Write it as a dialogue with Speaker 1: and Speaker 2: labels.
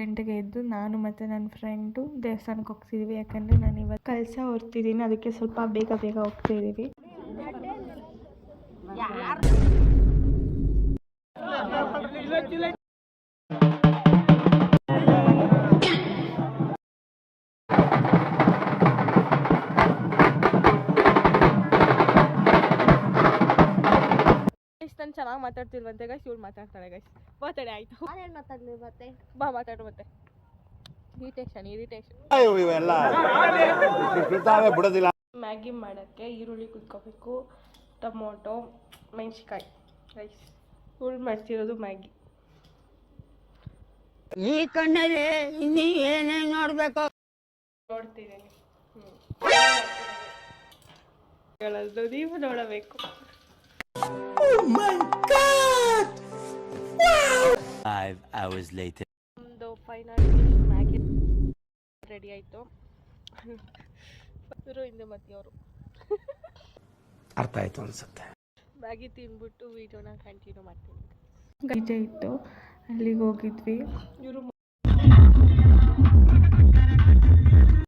Speaker 1: ಗಂಟೆಗೆ ಎದ್ದು ನಾನು ಮತ್ತು ನನ್ನ ಫ್ರೆಂಡು ದೇವಸ್ಥಾನಕ್ಕೆ ಹೋಗ್ತಿದ್ದೀವಿ. ಯಾಕಂದರೆ ನಾನು ಇವತ್ತು ಕಳಸ ಹೊರ್ತಿದ್ದೀನಿ, ಅದಕ್ಕೆ ಸ್ವಲ್ಪ ಬೇಗ ಹೋಗ್ತಿದ್ದೀವಿ. ನಾನು ಚೆನ್ನಾಗಿ ಮಾತಾಡ್ತಿಲ್ವಂತೆ ಗೈಸ್, ಇವಳು ಮಾತಾಡ್ತಾಳೆ ಗೈಸ್. ಮಾತಾಡಿ ಆಯ್ತು. ನಾನೇನು ಮಾತಾಡಲಿ ಮತ್ತೆ? ಬಾ ಮಾತಾಡು ಮತ್ತೆ. ಇರಿಟೇಷನ್ ಬಿಡೋದಿಲ್ಲ. ಮ್ಯಾಗಿ ಮಾಡೋಕ್ಕೆ ಈರುಳ್ಳಿ ಕುತ್ಕೋಬೇಕು, ಟೊಮೊಟೊ, ಮೆಣಸಿನ್ಕಾಯಿ ರೈಸ್. ಇವಳು ಮಾಡ್ತಿರೋದು ಮ್ಯಾಗಿ.
Speaker 2: ಈ ಕಣ್ಣಲ್ಲಿ ಇನ್ನೀ ಏನೇನು ನೋಡ್ಬೇಕು
Speaker 1: ನೋಡ್ತಿದ್ದೀನಿ. ನೀವು ನೋಡಬೇಕು. ಒಂದು ಫೈನಲ್ ಮ್ಯಾಗಿ ರೆಡಿ ಆಯಿತು. ಇವರು ಹಿಂದೆ ಮತ್ತೆ ಅವರು
Speaker 3: ಅರ್ಥ ಆಯ್ತು ಅನ್ಸುತ್ತೆ.
Speaker 1: ಮ್ಯಾಗಿ ತಿಂದ್ಬಿಟ್ಟು ವೀಡಿಯೋನ ಕಂಟಿನ್ಯೂ ಮಾಡ್ತೀನಿ. ಗೈಜೆ ಇತ್ತು, ಅಲ್ಲಿಗೆ ಹೋಗಿದ್ವಿ.